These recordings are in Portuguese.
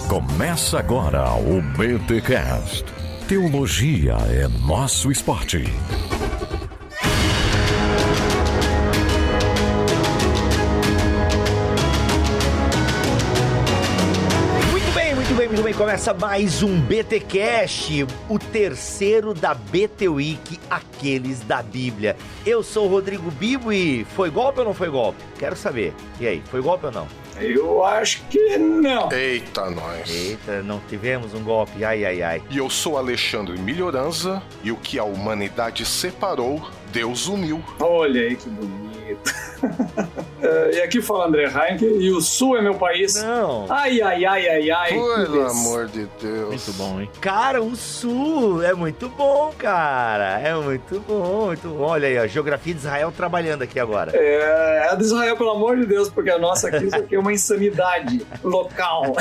Começa agora o BTcast. Teologia é nosso esporte. Muito bem, começa mais um BTcast, o terceiro da BT Week, aqueles da Bíblia. Eu sou o Rodrigo Bibo e foi golpe ou não foi golpe? Quero saber. E aí, foi golpe ou não? Eu acho que não. Eita, nós. Eita, não tivemos um golpe, ai. E eu sou Alexandre Melhoranza, e o que a humanidade separou, Deus uniu. Olha aí que bonito. E aqui fala André Heinck, e o Sul é meu país. Não. Ai. Pelo amor de Deus. Muito bom, hein? Cara, o Sul é muito bom, cara. É muito bom, muito bom. Olha aí, a geografia de Israel trabalhando aqui agora. É a de Israel, pelo amor de Deus, porque a nossa aqui, isso aqui é uma insanidade local.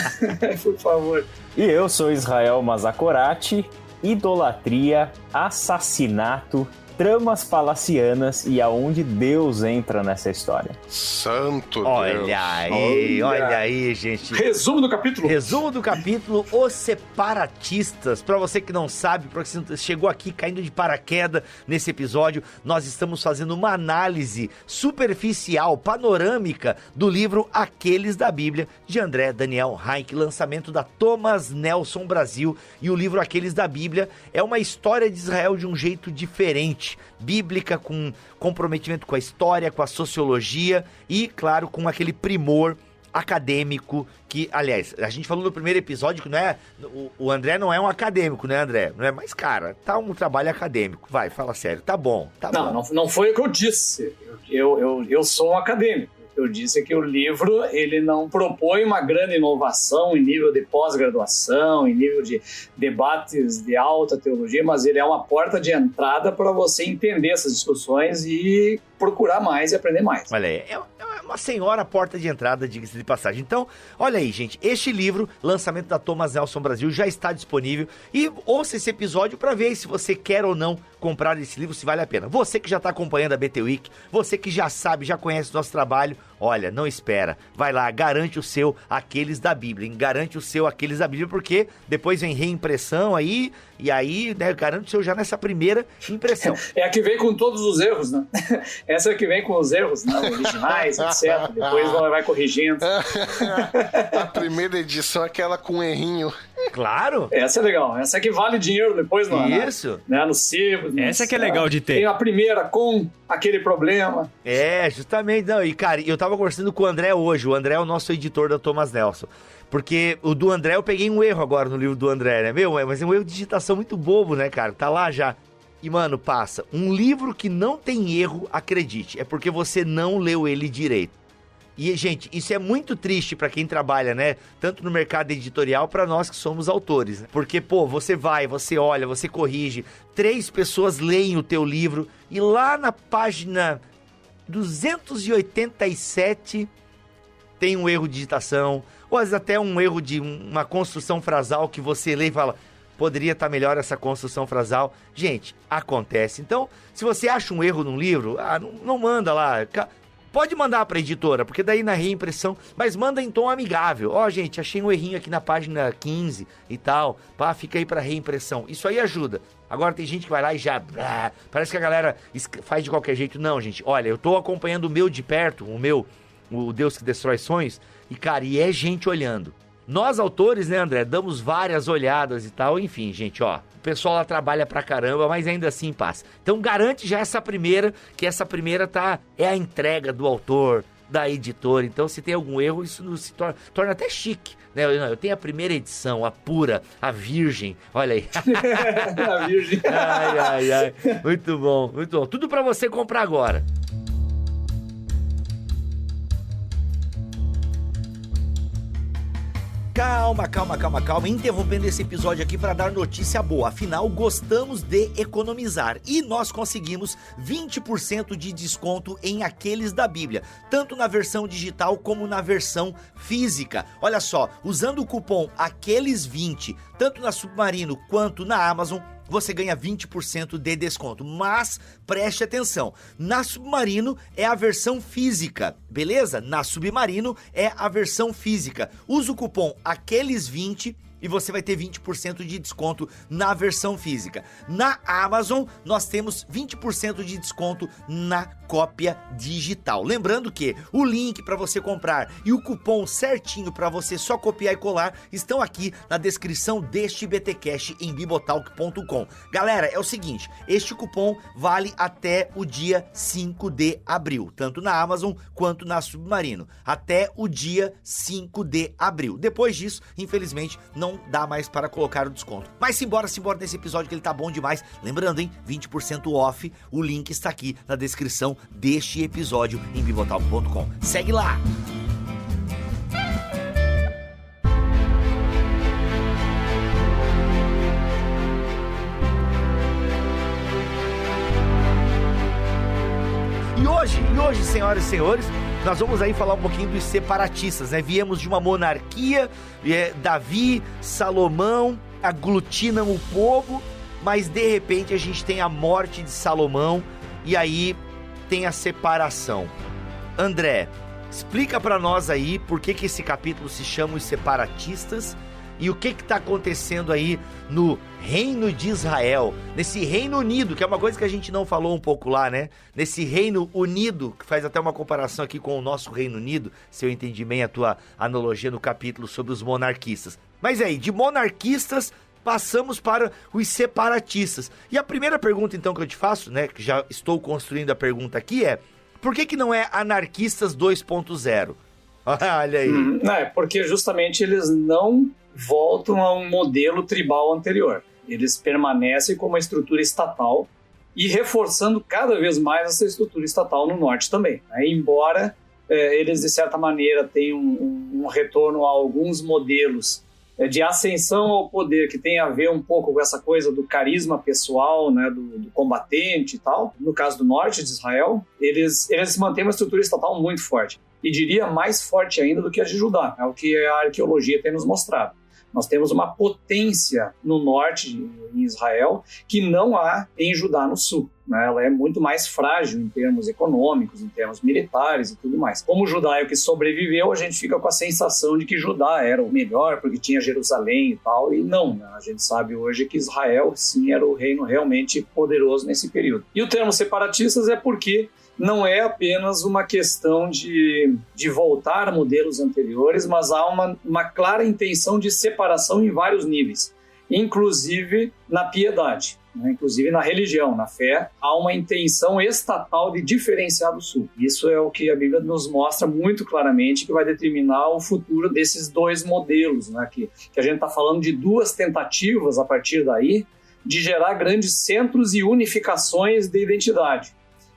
Por favor. E eu sou Israel Mazakorati, idolatria, assassinato, tramas palacianas e aonde Deus entra nessa história. Santo Deus. Olha aí, gente. Resumo do capítulo, Os Separatistas. Pra você que não sabe, pra você chegou aqui caindo de paraquedas nesse episódio, nós estamos fazendo uma análise superficial, panorâmica do livro Aqueles da Bíblia, de André Daniel Heinck, lançamento da Thomas Nelson Brasil. E o livro Aqueles da Bíblia é uma história de Israel de um jeito diferente, bíblica, com comprometimento com a história, com a sociologia e, claro, com aquele primor acadêmico que, aliás, a gente falou no primeiro episódio que não é, o André não é um acadêmico, né, André? Não é, mas, cara, tá um trabalho acadêmico. Vai, fala sério. Tá bom, tá bom. Não foi o que eu disse. Eu sou um acadêmico. Eu disse que o livro, ele não propõe uma grande inovação em nível de pós-graduação, em nível de debates de alta teologia, mas ele é uma porta de entrada para você entender essas discussões e procurar mais e aprender mais. Olha aí, é uma senhora porta de entrada, diga-se de passagem. Então, olha aí, gente, este livro, lançamento da Thomas Nelson Brasil, já está disponível e ouça esse episódio para ver se você quer ou não comprar esse livro, se vale a pena. Você que já está acompanhando a BT Week, você que já sabe, já conhece o nosso trabalho, olha, não espera, vai lá, garante o seu Aqueles da Bíblia, hein? Garante o seu Aqueles da Bíblia, porque depois vem reimpressão aí, e aí, né, garante o seu já nessa primeira impressão. É a que vem com todos os erros, né? Essa é a que vem com os erros, né? Originais, etc. Depois vai corrigindo. A primeira edição é aquela com errinho. Claro! Essa é legal, essa é que vale dinheiro depois, Isso! No sebo. Essa que é legal de ter. Tem a primeira com aquele problema. É, justamente. Não, e cara, eu tava conversando com o André hoje. O André é o nosso editor da Thomas Nelson. Porque o do André, eu peguei um erro agora no livro do André, né? Mas é um erro de digitação muito bobo, né, cara? Tá lá já. E, mano, passa. Um livro que não tem erro, acredite, é porque você não leu ele direito. E, gente, isso é muito triste pra quem trabalha, né? Tanto no mercado editorial, pra nós que somos autores, né? Porque, pô, você vai, você olha, você corrige, 3 pessoas leem o teu livro e lá na página 287 tem um erro de digitação, ou às vezes até um erro de uma construção frasal que você lê e fala, poderia estar melhor essa construção frasal. Gente, acontece. Então, se você acha um erro num livro, não manda lá. Pode mandar para a editora, porque daí na reimpressão, mas manda em tom amigável. Ó, gente, achei um errinho aqui na página 15 e tal. Pá, fica aí para reimpressão. Isso aí ajuda. Agora tem gente que vai lá e já... parece que a galera faz de qualquer jeito. Não, gente, olha, eu tô acompanhando o meu de perto, o Deus que Destrói Sonhos, e, cara, e é gente olhando. Nós, autores, né, André, damos várias olhadas e tal, enfim, gente, ó, o pessoal lá trabalha pra caramba, mas ainda assim passa. Então garante já essa primeira, que essa primeira é a entrega do autor, da editora. Então se tem algum erro, isso se torna até chique, né? Eu tenho a primeira edição, a pura, a virgem, olha aí. A virgem. Ai, muito bom, muito bom. Tudo pra você comprar agora. Calma, interrompendo esse episódio aqui para dar notícia boa, afinal gostamos de economizar e nós conseguimos 20% de desconto em Aqueles da Bíblia, tanto na versão digital como na versão física. Olha só, usando o cupom Aqueles20, tanto na Submarino quanto na Amazon, você ganha 20% de desconto. Mas preste atenção, na Submarino é a versão física, beleza? Na Submarino é a versão física. Usa o cupom AQUELES20 e você vai ter 20% de desconto na versão física. Na Amazon, nós temos 20% de desconto na cópia digital. Lembrando que o link para você comprar e o cupom certinho para você só copiar e colar estão aqui na descrição deste BTcast em bibotalk.com. Galera, é o seguinte, este cupom vale até o dia 5 de abril, tanto na Amazon quanto na Submarino. Até o dia 5 de abril. Depois disso, infelizmente, não dá mais para colocar o desconto. Mas simbora nesse episódio que ele tá bom demais. Lembrando, hein, 20% off, o link está aqui na descrição deste episódio em bibotalk.com. Segue lá! E hoje, senhoras e senhores, nós vamos aí falar um pouquinho dos separatistas, né? Viemos de uma monarquia, Davi, Salomão aglutinam o povo, mas de repente a gente tem a morte de Salomão e aí tem a separação. André, explica pra nós aí por que esse capítulo se chama Os Separatistas e o que tá acontecendo aí no Reino de Israel, nesse Reino Unido, que é uma coisa que a gente não falou um pouco lá, né? Nesse Reino Unido, que faz até uma comparação aqui com o nosso Reino Unido, se eu entendi bem a tua analogia no capítulo sobre os monarquistas. Mas aí, de monarquistas, passamos para os separatistas. E a primeira pergunta, então, que eu te faço, né, que já estou construindo a pergunta aqui é, por que não é anarquistas 2.0? Olha aí. Porque justamente eles não voltam a um modelo tribal anterior. Eles permanecem com uma estrutura estatal e reforçando cada vez mais essa estrutura estatal no norte também. Embora eles, de certa maneira, tenham um retorno a alguns modelos de ascensão ao poder que tem a ver um pouco com essa coisa do carisma pessoal, né, do combatente e tal. No caso do norte de Israel, eles mantêm uma estrutura estatal muito forte. E diria mais forte ainda do que a de Judá, é o que a arqueologia tem nos mostrado. Nós temos uma potência no norte, em Israel, que não há em Judá no sul, né? Ela é muito mais frágil em termos econômicos, em termos militares e tudo mais. Como Judá é o que sobreviveu, a gente fica com a sensação de que Judá era o melhor, porque tinha Jerusalém e tal, e não, né? A gente sabe hoje que Israel, sim, era o reino realmente poderoso nesse período. E o termo separatistas é porque não é apenas uma questão de voltar a modelos anteriores, mas há uma clara intenção de separação em vários níveis, inclusive na piedade, né? Inclusive na religião, na fé, há uma intenção estatal de diferenciar do sul. Isso é o que a Bíblia nos mostra muito claramente, que vai determinar o futuro desses dois modelos, né? Que a gente está falando de duas tentativas a partir daí de gerar grandes centros e unificações de identidade.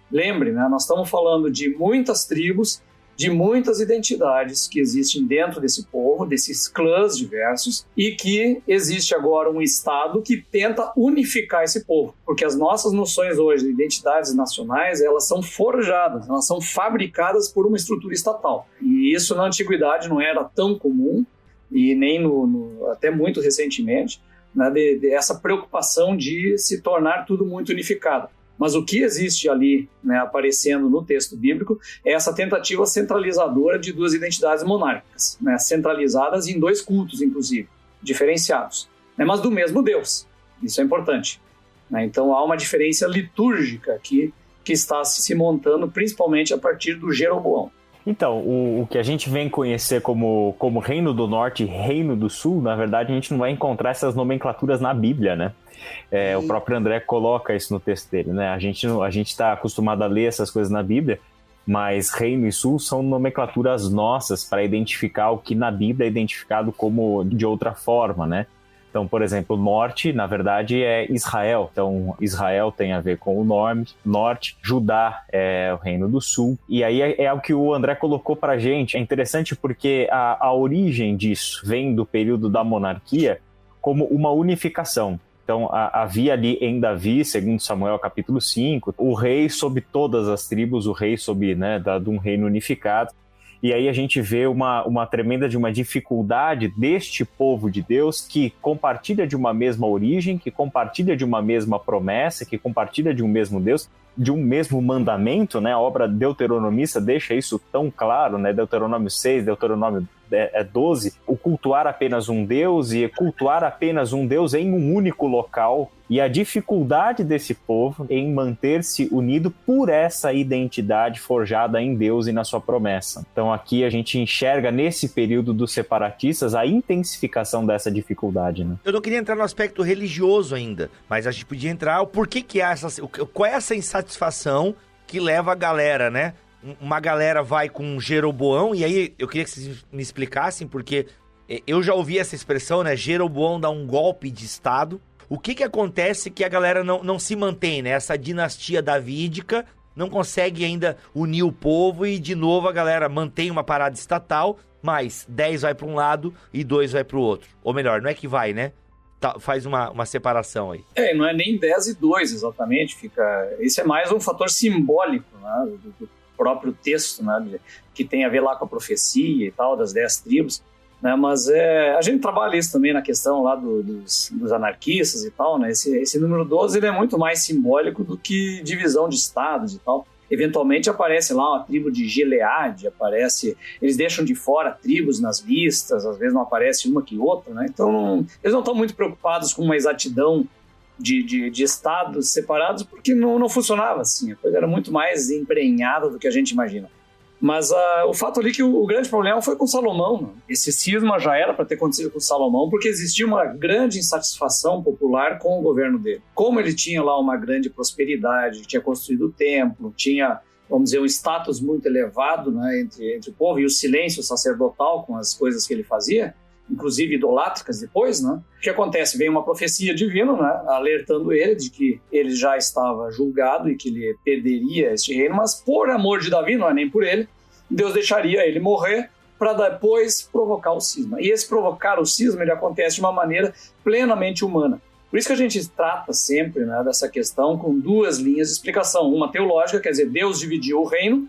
Lembre, né, nós estamos falando de muitas tribos, de muitas identidades que existem dentro desse povo, desses clãs diversos, e que existe agora um Estado que tenta unificar esse povo, porque as nossas noções hoje de identidades nacionais, elas são forjadas, elas são fabricadas por uma estrutura estatal. E isso na antiguidade não era tão comum, e nem até muito recentemente, né, essa preocupação de se tornar tudo muito unificado. Mas o que existe ali, né, aparecendo no texto bíblico, é essa tentativa centralizadora de duas identidades monárquicas, né, centralizadas em dois cultos, inclusive, diferenciados, né, mas do mesmo Deus. Isso é importante, né? Então há uma diferença litúrgica aqui que está se montando principalmente a partir do Jeroboão. Então, o que a gente vem conhecer como Reino do Norte e Reino do Sul, na verdade a gente não vai encontrar essas nomenclaturas na Bíblia, né? O próprio André coloca isso no texto dele, né? A gente está acostumado a ler essas coisas na Bíblia, mas Reino e Sul são nomenclaturas nossas para identificar o que na Bíblia é identificado como de outra forma, né? Então, por exemplo, o norte, na verdade, é Israel. Então, Israel tem a ver com o norte, Judá é o Reino do Sul. E aí é o que o André colocou pra gente. É interessante porque a origem disso vem do período da monarquia como uma unificação. Então, havia ali em Davi, segundo Samuel capítulo 5, o rei sobre todas as tribos, o rei sobre, né, de um reino unificado. E aí a gente vê uma tremenda de uma dificuldade deste povo de Deus que compartilha de uma mesma origem, que compartilha de uma mesma promessa, que compartilha de um mesmo Deus, de um mesmo mandamento, né? A obra deuteronomista deixa isso tão claro, né? Deuteronômio 6, Deuteronômio 12, o cultuar apenas um Deus e cultuar apenas um Deus em um único local, e a dificuldade desse povo em manter-se unido por essa identidade forjada em Deus e na sua promessa. Então aqui a gente enxerga nesse período dos separatistas a intensificação dessa dificuldade, né? Eu não queria entrar no aspecto religioso ainda, mas a gente podia entrar o porquê que há qual é essa insatisfação que leva a galera, né? Uma galera vai com Jeroboão, e aí eu queria que vocês me explicassem, porque eu já ouvi essa expressão, né? Jeroboão dá um golpe de Estado. O que acontece que a galera não se mantém, né? Essa dinastia davídica não consegue ainda unir o povo e, de novo, a galera mantém uma parada estatal, mas 10 vai para um lado e 2 vai para o outro. Ou melhor, não é que vai, né? Faz uma separação aí. Não é nem 10 e 2 exatamente. Isso é mais um fator simbólico, né? Do próprio texto, né? Que tem a ver lá com a profecia e tal, das 10 tribos. Né, mas a gente trabalha isso também na questão lá dos anarquistas e tal, né? Esse número 12 ele é muito mais simbólico do que divisão de estados e tal. Eventualmente aparece lá uma tribo de Gileade, eles deixam de fora tribos nas listas, às vezes não aparece uma que outra, né? Então eles não estão muito preocupados com uma exatidão de estados separados, porque não funcionava assim, a coisa era muito mais emprenhada do que a gente imagina. Mas o fato ali que o grande problema foi com Salomão, né? Esse cisma já era para ter acontecido com Salomão, porque existia uma grande insatisfação popular com o governo dele. Como ele tinha lá uma grande prosperidade, tinha construído o templo, tinha, vamos dizer, um status muito elevado, né, entre o povo, e o silêncio sacerdotal com as coisas que ele fazia, inclusive idolátricas depois, né? O que acontece? Vem uma profecia divina, né, alertando ele de que ele já estava julgado e que ele perderia este reino, mas por amor de Davi, não é nem por ele, Deus deixaria ele morrer para depois provocar o cisma. E esse provocar o cisma, ele acontece de uma maneira plenamente humana. Por isso que a gente trata sempre, né, dessa questão com duas linhas de explicação. Uma teológica, quer dizer, Deus dividiu o reino,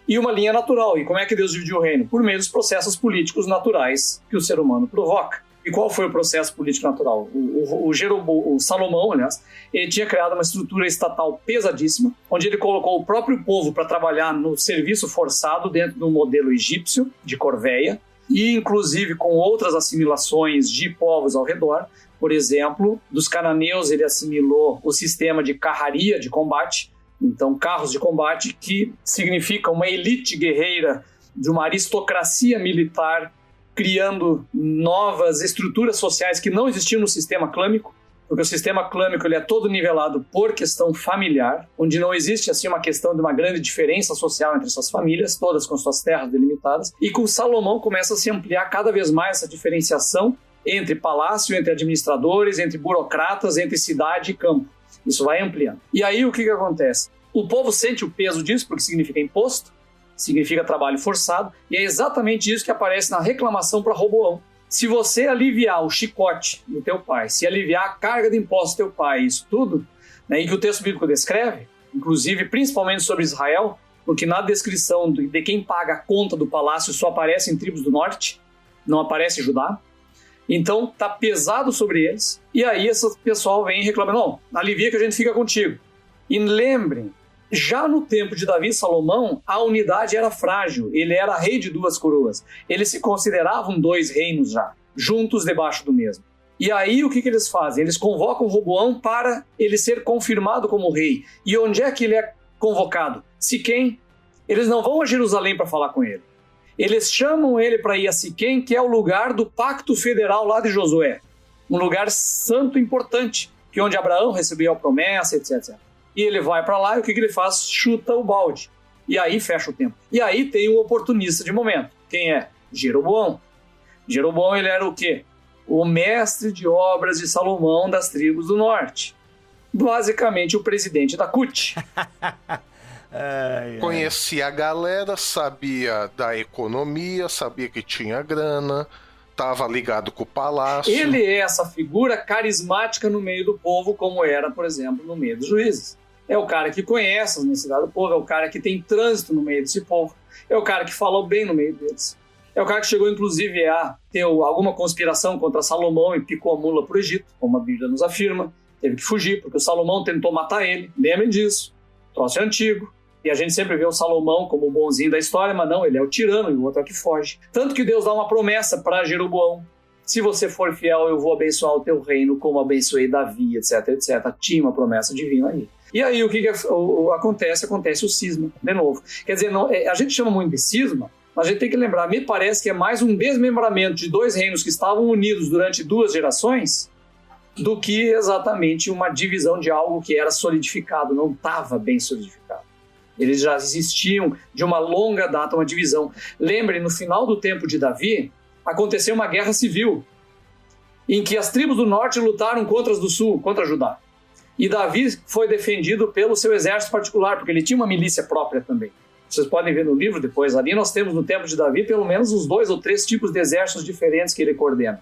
e uma linha natural. E como é que Deus dividiu o reino? Por meio dos processos políticos naturais que o ser humano provoca. E qual foi o processo político natural? O Salomão, aliás, ele tinha criado uma estrutura estatal pesadíssima, onde ele colocou o próprio povo para trabalhar no serviço forçado dentro do modelo egípcio, de Corvéia, e inclusive com outras assimilações de povos ao redor. Por exemplo, dos cananeus ele assimilou o sistema de carraria, de combate, então carros de combate, que significa uma elite guerreira de uma aristocracia militar, criando novas estruturas sociais que não existiam no sistema clâmico, porque o sistema clâmico ele é todo nivelado por questão familiar, onde não existe assim uma questão de uma grande diferença social entre essas famílias, todas com suas terras delimitadas, e com Salomão começa a se ampliar cada vez mais essa diferenciação entre palácio, entre administradores, entre burocratas, entre cidade e campo. Isso vai ampliando. E aí o que acontece? O povo sente o peso disso, porque significa imposto, significa trabalho forçado, e é exatamente isso que aparece na reclamação para Roboão. Se você aliviar o chicote do teu pai, se aliviar a carga de impostos do teu pai, isso tudo, né, e que o texto bíblico descreve, inclusive principalmente sobre Israel, porque na descrição de quem paga a conta do palácio só aparecem tribos do norte, não aparece Judá. Então tá pesado sobre eles, e aí esse pessoal vem reclamando, não, alivia que a gente fica contigo. E lembrem, já no tempo de Davi e Salomão, a unidade era frágil, ele era rei de duas coroas, eles se consideravam dois reinos já, juntos debaixo do mesmo. E aí o que eles fazem? Eles convocam Roboão para ele ser confirmado como rei. E onde é que ele é convocado? Siquém. Eles não vão a Jerusalém para falar com ele. Eles chamam ele para ir a Siquém, que é o lugar do pacto federal lá de Josué. Um lugar santo importante, que é onde Abraão recebeu a promessa, etc. E ele vai para lá e o que ele faz? Chuta o balde. E aí fecha o tempo. E aí tem um oportunista de momento. Quem é? Jeroboão. Jeroboão, ele era o quê? O mestre de obras de Salomão das tribos do norte. Basicamente o presidente da CUT. Conhecia a galera, sabia da economia, sabia que tinha grana, estava ligado com o palácio. Ele é essa figura carismática no meio do povo, como era, por exemplo, no meio dos juízes. É o cara que conhece as necessidades do povo, é o cara que tem trânsito no meio desse povo. É o cara que falou bem no meio deles. É o cara que chegou, inclusive, a ter alguma conspiração contra Salomão e picou a mula para o Egito, como a Bíblia nos afirma. Teve que fugir, porque o Salomão tentou matar ele. Lembrem disso. O troço é antigo. E a gente sempre vê o Salomão como o bonzinho da história, mas não, ele é o tirano e o outro é o que foge. Tanto que Deus dá uma promessa para Jeroboão. Se você for fiel, eu vou abençoar o teu reino como abençoei Davi, etc, etc. Tinha uma promessa divina aí. E aí o que acontece? Acontece o cisma, de novo. Quer dizer, não, a gente chama muito de cisma, mas a gente tem que lembrar, me parece que é mais um desmembramento de dois reinos que estavam unidos durante 2 gerações do que exatamente uma divisão de algo que era solidificado, não estava bem solidificado. Eles já existiam de uma longa data, uma divisão. Lembrem, no final do tempo de Davi, aconteceu uma guerra civil, em que as tribos do norte lutaram contra as do sul, contra Judá. E Davi foi defendido pelo seu exército particular, porque ele tinha uma milícia própria também. Vocês podem ver no livro depois, ali nós temos no tempo de Davi pelo menos uns 2 ou 3 tipos de exércitos diferentes que ele coordena.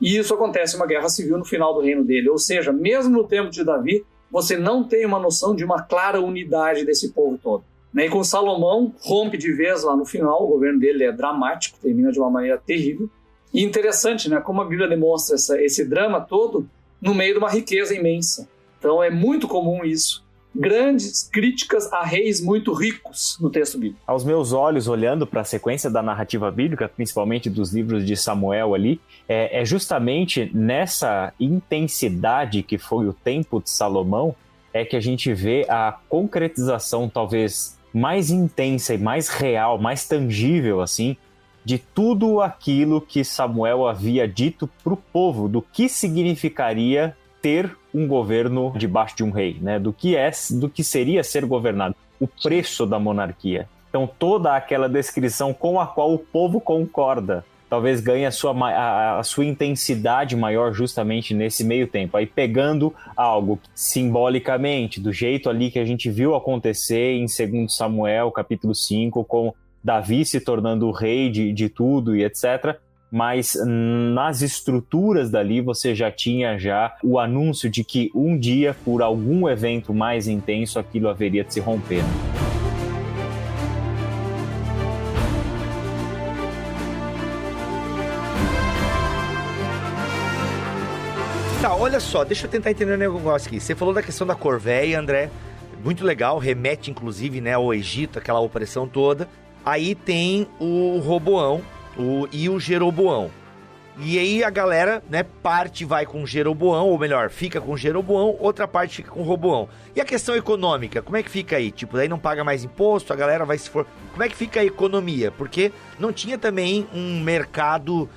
E isso acontece uma guerra civil no final do reino dele. Ou seja, mesmo no tempo de Davi, você não tem uma noção de uma clara unidade desse povo todo. E com Salomão, rompe de vez lá no final, o governo dele é dramático, termina de uma maneira terrível. E interessante, né, como a Bíblia demonstra esse drama todo no meio de uma riqueza imensa. Então é muito comum isso. Grandes críticas a reis muito ricos no texto bíblico. Aos meus olhos, olhando para a sequência da narrativa bíblica, principalmente dos livros de Samuel ali, é justamente nessa intensidade que foi o tempo de Salomão, é que a gente vê a concretização talvez mais intensa e mais real, mais tangível assim, de tudo aquilo que Samuel havia dito para o povo, do que significaria ter um governo debaixo de um rei, né? Do que seria ser governado, o preço da monarquia. Então toda aquela descrição com a qual o povo concorda, talvez ganhe a sua intensidade maior justamente nesse meio tempo. Aí pegando algo simbolicamente, do jeito ali que a gente viu acontecer em 2 Samuel, capítulo 5, com Davi se tornando o rei de tudo e etc., mas nas estruturas dali você já tinha o anúncio de que um dia, por algum evento mais intenso, aquilo haveria de se romper. Tá, olha só, deixa eu tentar entender um negócio aqui. Você falou da questão da corvéia, André, muito legal, remete inclusive, né, ao Egito, aquela opressão toda. Aí tem o Roboão e o Jeroboão. E aí a galera, né, parte vai com Jeroboão, ou melhor, fica com Jeroboão, outra parte fica com Roboão. E a questão econômica, como é que fica aí? Tipo, daí não paga mais imposto, a galera vai se for... Como é que fica a economia? Porque não tinha também um mercado,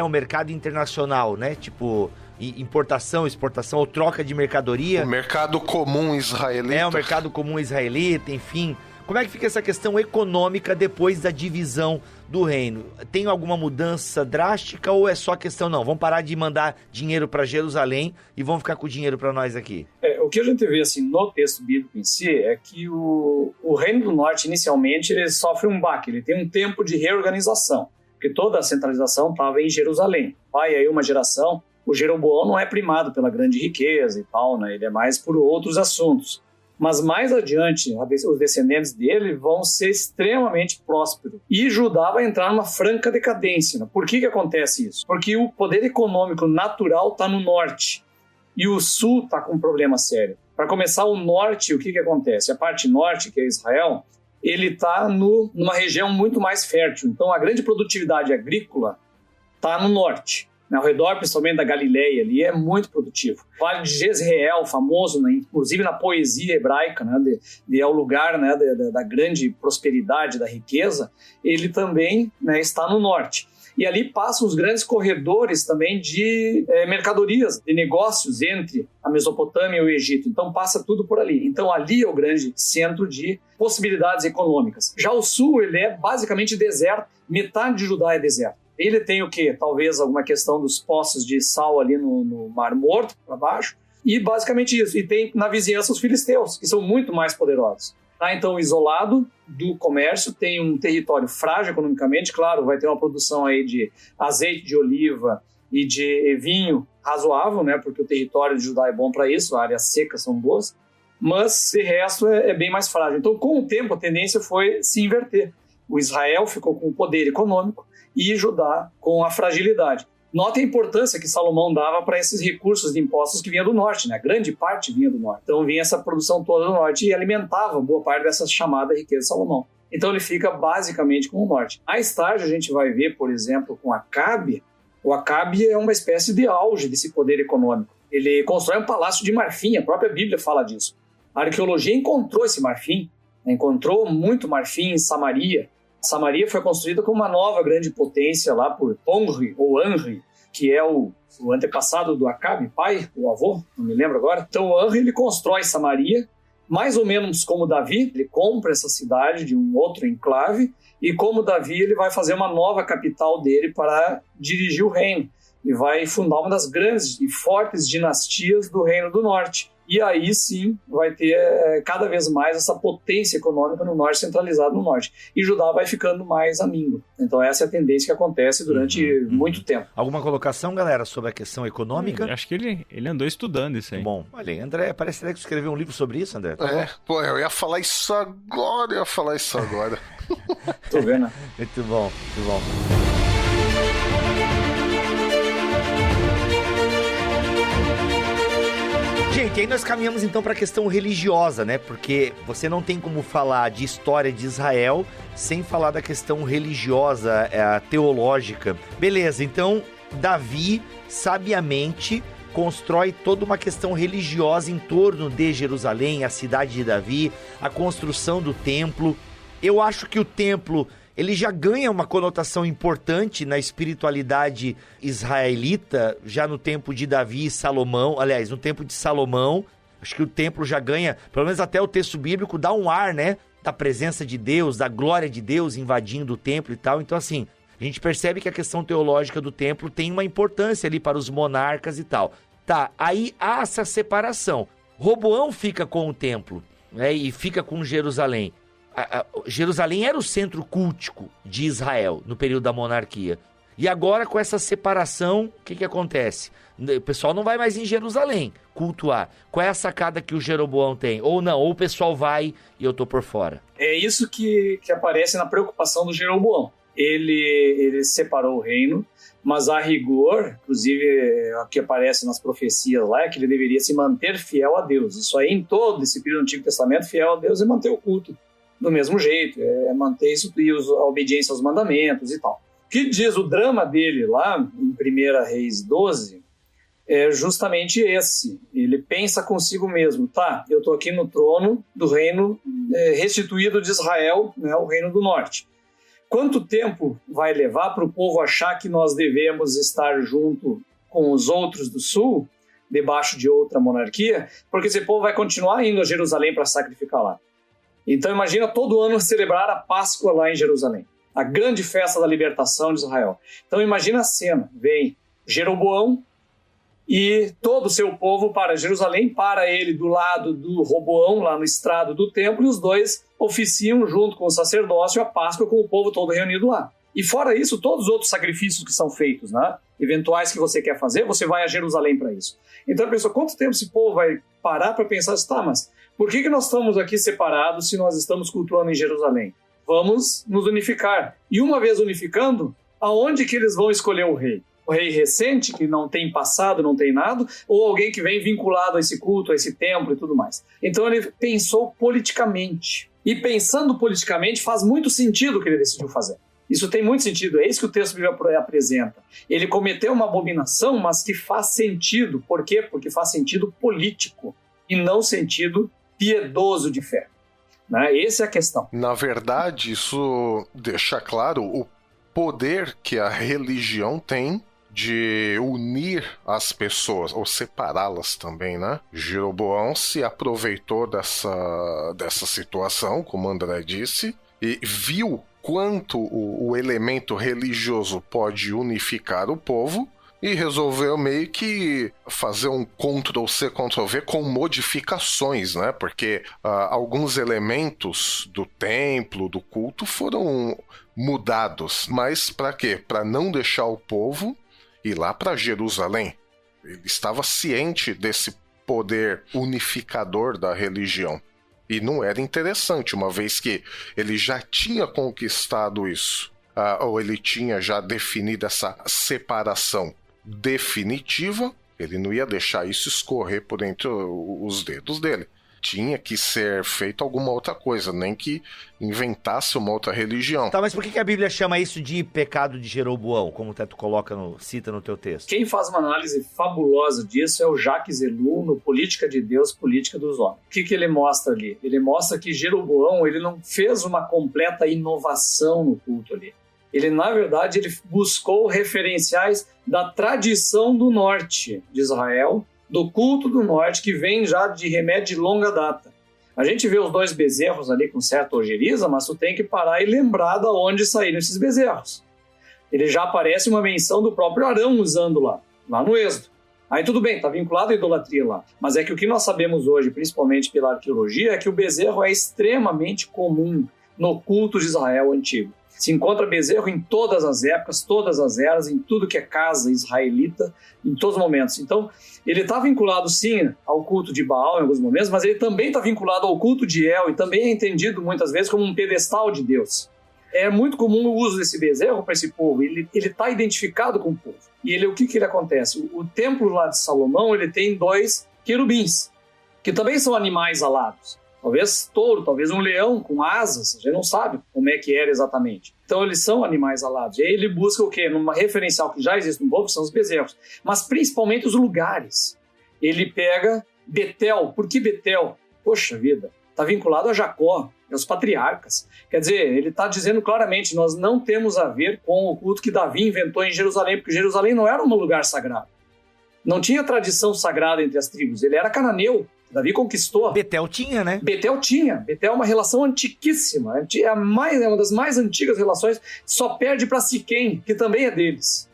um mercado internacional, né? Tipo, importação, exportação ou troca de mercadoria. O mercado comum israelita. O mercado comum israelita, enfim... Como é que fica essa questão econômica depois da divisão do reino? Tem alguma mudança drástica ou é só questão, não, vamos parar de mandar dinheiro para Jerusalém e vamos ficar com o dinheiro para nós aqui? O que a gente vê assim, no texto bíblico em si é que o reino do norte, inicialmente, ele sofre um baque, ele tem um tempo de reorganização, porque toda a centralização estava em Jerusalém. Vai aí uma geração, o Jeroboão não é primado pela grande riqueza e tal, né? Ele é mais por outros assuntos. Mas mais adiante, os descendentes dele vão ser extremamente prósperos. E Judá vai entrar numa franca decadência. Por que acontece isso? Porque o poder econômico natural está no norte. E o sul está com um problema sério. Para começar, o norte, o que acontece? A parte norte, que é Israel, ele está numa região muito mais fértil. Então, a grande produtividade agrícola está no norte. Ao redor, principalmente da Galileia, ali é muito produtivo. O Vale de Jezreel, famoso, né, inclusive na poesia hebraica, né, é o lugar, né, da grande prosperidade, da riqueza, ele também, né, está no norte. E ali passam os grandes corredores também de mercadorias, de negócios entre a Mesopotâmia e o Egito. Então passa tudo por ali. Então ali é o grande centro de possibilidades econômicas. Já o sul, ele é basicamente deserto, metade de Judá é deserto. Ele tem o quê? Talvez alguma questão dos poços de sal ali no Mar Morto, para baixo. E basicamente isso. E tem na vizinhança os filisteus, que são muito mais poderosos. Tá, então, isolado do comércio, tem um território frágil economicamente. Claro, vai ter uma produção aí de azeite de oliva e de vinho razoável, né? Porque o território de Judá é bom para isso, áreas secas são boas. Mas, de resto, é bem mais frágil. Então, com o tempo, a tendência foi se inverter. O Israel ficou com o poder econômico e Judá com a fragilidade. Note a importância que Salomão dava para esses recursos de impostos que vinham do norte, né? Grande parte vinha do norte. Então vinha essa produção toda do norte e alimentava boa parte dessa chamada riqueza de Salomão. Então ele fica basicamente com o norte. Mais tarde a gente vai ver, por exemplo, com Acabe. O Acabe é uma espécie de auge desse poder econômico. Ele constrói um palácio de marfim, a própria Bíblia fala disso. A arqueologia encontrou esse marfim, encontrou muito marfim em Samaria. Samaria foi construída como uma nova grande potência lá por Onri, ou Anri, que é o antepassado do Acabe, pai, o avô, não me lembro agora. Então o Anri, ele constrói Samaria, mais ou menos como Davi, ele compra essa cidade de um outro enclave, e como Davi, ele vai fazer uma nova capital dele para dirigir o reino, e vai fundar uma das grandes e fortes dinastias do Reino do Norte. E aí sim vai ter cada vez mais essa potência econômica no norte, centralizada no norte. E Judá vai ficando mais amíngua. Então essa é a tendência que acontece durante muito tempo. Alguma colocação, galera, sobre a questão econômica? Acho que ele andou estudando isso aí. Bom, olha aí, André, parece que escreveu um livro sobre isso, André. Pô, eu ia falar isso agora, Tô vendo. Muito bom, muito bom. Gente, aí nós caminhamos então para a questão religiosa, né? Porque você não tem como falar de história de Israel sem falar da questão religiosa, teológica. Beleza, então Davi, sabiamente, constrói toda uma questão religiosa em torno de Jerusalém, a cidade de Davi, a construção do templo. Eu acho que o templo, ele já ganha uma conotação importante na espiritualidade israelita, já no tempo de Davi e Salomão, aliás, no tempo de Salomão. Acho que o templo já ganha, pelo menos até o texto bíblico, dá um ar, né, da presença de Deus, da glória de Deus invadindo o templo e tal. Então, assim, a gente percebe que a questão teológica do templo tem uma importância ali para os monarcas e tal. Tá, aí há essa separação. Roboão fica com o templo, né, e fica com Jerusalém. Jerusalém era o centro cultico de Israel no período da monarquia. E agora, com essa separação, o que acontece? O pessoal não vai mais em Jerusalém cultuar. Qual é a sacada que o Jeroboão tem? Ou não, ou o pessoal vai e eu tô por fora. É isso que aparece na preocupação do Jeroboão. Ele separou o reino, mas a rigor, inclusive o que aparece nas profecias lá, é que ele deveria se manter fiel a Deus. Isso aí, em todo esse período do Antigo Testamento, fiel a Deus é manter o culto do mesmo jeito, é manter isso e a obediência aos mandamentos e tal. O que diz o drama dele lá, em 1 Reis 12, é justamente esse. Ele pensa consigo mesmo, tá, eu estou aqui no trono do reino restituído de Israel, né, o reino do norte. Quanto tempo vai levar para o povo achar que nós devemos estar junto com os outros do sul, debaixo de outra monarquia? Porque esse povo vai continuar indo a Jerusalém para sacrificar lá. Então imagina todo ano celebrar a Páscoa lá em Jerusalém, a grande festa da libertação de Israel. Então imagina a cena, vem Jeroboão e todo o seu povo para Jerusalém, para ele do lado do Roboão, lá no estrado do templo, e os dois oficiam junto com o sacerdócio a Páscoa com o povo todo reunido lá. E fora isso, todos os outros sacrifícios que são feitos, né, eventuais que você quer fazer, você vai a Jerusalém para isso. Então a pessoa, quanto tempo esse povo vai parar para pensar assim, tá, mas por que nós estamos aqui separados se nós estamos cultuando em Jerusalém? Vamos nos unificar. E uma vez unificando, aonde que eles vão escolher o rei? O rei recente, que não tem passado, não tem nada, ou alguém que vem vinculado a esse culto, a esse templo e tudo mais? Então ele pensou politicamente. E pensando politicamente, faz muito sentido o que ele decidiu fazer. Isso tem muito sentido, é isso que o texto bíblico apresenta. Ele cometeu uma abominação, mas que faz sentido. Por quê? Porque faz sentido político e não sentido piedoso de fé. Né? Essa é a questão. Na verdade, isso deixa claro o poder que a religião tem de unir as pessoas, ou separá-las também, né? Jeroboão se aproveitou dessa situação, como André disse, e viu quanto o elemento religioso pode unificar o povo, e resolveu meio que fazer um Ctrl-C, Ctrl-V com modificações, né? Porque alguns elementos do templo, do culto, foram mudados. Mas para quê? Para não deixar o povo ir lá para Jerusalém. Ele estava ciente desse poder unificador da religião. E não era interessante, uma vez que ele já tinha conquistado isso, ou ele tinha já definido essa separação definitiva, ele não ia deixar isso escorrer por entre os dedos dele. Tinha que ser feito alguma outra coisa, nem que inventasse uma outra religião. Tá, mas por que a Bíblia chama isso de pecado de Jeroboão, como tu cita no teu texto? Quem faz uma análise fabulosa disso é o Jacques Ellul, no Política de Deus, Política dos Homens. O que ele mostra ali? Ele mostra que Jeroboão ele não fez uma completa inovação no culto ali. Ele, na verdade, ele buscou referenciais da tradição do norte de Israel, do culto do norte, que vem já de remédio de longa data. A gente vê os 2 bezerros ali com certa ojeriza, mas tu tem que parar e lembrar de onde saíram esses bezerros. Ele já aparece uma menção do próprio Arão usando lá no Êxodo. Aí tudo bem, está vinculado à idolatria lá. Mas é que o que nós sabemos hoje, principalmente pela arqueologia, é que o bezerro é extremamente comum no culto de Israel antigo. Se encontra bezerro em todas as épocas, todas as eras, em tudo que é casa israelita, em todos os momentos. Então, ele está vinculado, sim, ao culto de Baal em alguns momentos, mas ele também está vinculado ao culto de El e também é entendido muitas vezes como um pedestal de Deus. É muito comum o uso desse bezerro para esse povo, ele está identificado com o povo. E o que ele acontece? O templo lá de Salomão, ele tem 2 querubins, que também são animais alados. Talvez touro, talvez um leão com asas, a gente não sabe como é que era exatamente. Então eles são animais alados. E aí ele busca o quê? Numa referencial que já existe no povo, são os bezerros. Mas principalmente os lugares. Ele pega Betel. Por que Betel? Poxa vida, está vinculado a Jacó, aos patriarcas. Quer dizer, ele está dizendo claramente, nós não temos a ver com o culto que Davi inventou em Jerusalém, porque Jerusalém não era um lugar sagrado. Não tinha tradição sagrada entre as tribos, ele era cananeu. Davi conquistou. Betel tinha, né? Betel tinha. Betel é uma relação antiquíssima. É uma das mais antigas relações. Só perde para Siquém, que também é deles.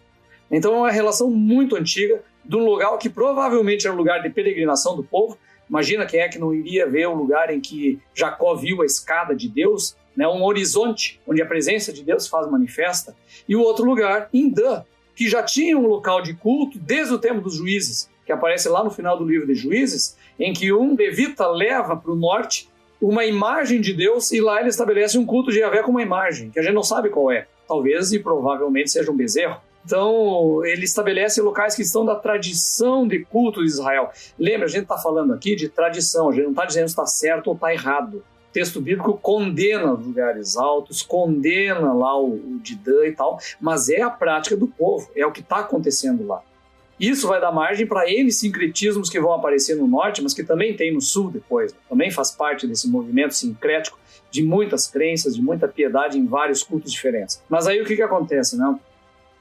Então é uma relação muito antiga, de um lugar que provavelmente era um lugar de peregrinação do povo. Imagina quem é que não iria ver o lugar em que Jacó viu a escada de Deus, né? Um horizonte onde a presença de Deus se faz manifesta. E o outro lugar, em Dan, que já tinha um local de culto desde o tempo dos juízes, que aparece lá no final do livro de Juízes, em que um levita leva para o norte uma imagem de Deus e lá ele estabelece um culto de Yahvé com uma imagem, que a gente não sabe qual é. Talvez e provavelmente seja um bezerro. Então, ele estabelece locais que estão da tradição de culto de Israel. Lembra, a gente está falando aqui de tradição, a gente não está dizendo se está certo ou está errado. O texto bíblico condena os lugares altos, condena lá o Didã e tal, mas é a prática do povo, é o que está acontecendo lá. Isso vai dar margem para N sincretismos que vão aparecer no norte, mas que também tem no sul depois. Também faz parte desse movimento sincrético de muitas crenças, de muita piedade em vários cultos diferentes. Mas aí o que acontece, né?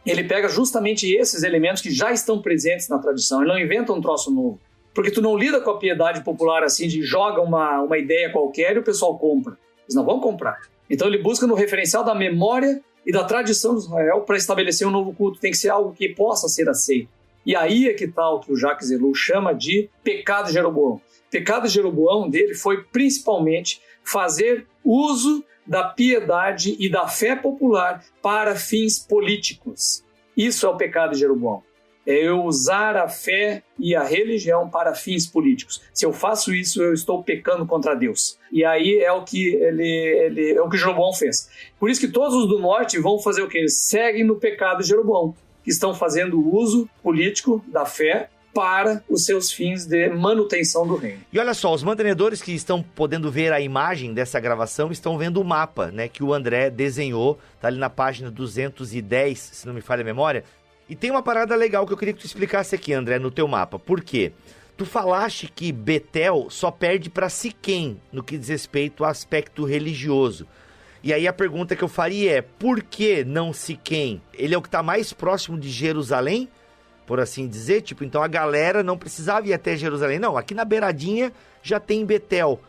Ele pega justamente esses elementos que já estão presentes na tradição. Ele não inventa um troço novo. Porque tu não lida com a piedade popular assim, de joga uma ideia qualquer e o pessoal compra. Eles não vão comprar. Então ele busca no referencial da memória e da tradição de Israel para estabelecer um novo culto. Tem que ser algo que possa ser aceito. E aí é que está o que o Jacques Ellul chama de pecado de Jeroboão. O pecado de Jeroboão dele foi principalmente fazer uso da piedade e da fé popular para fins políticos. Isso é o pecado de Jeroboão. É eu usar a fé e a religião para fins políticos. Se eu faço isso, eu estou pecando contra Deus. E aí é o que é o que Jeroboão fez. Por isso que todos os do norte vão fazer o quê? Eles seguem no pecado de Jeroboão, que estão fazendo uso político da fé para os seus fins de manutenção do reino. E olha só, os mantenedores que estão podendo ver a imagem dessa gravação estão vendo o mapa, né, que o André desenhou, tá ali na página 210, se não me falha a memória. E tem uma parada legal que eu queria que tu explicasse aqui, André, no teu mapa. Por quê? Tu falaste que Betel só perde para Siquém no que diz respeito ao aspecto religioso. E aí a pergunta que eu faria é, por que não Siquém? Ele é o que está mais próximo de Jerusalém, por assim dizer? Tipo, então a galera não precisava ir até Jerusalém. Não, aqui na beiradinha já tem Betel.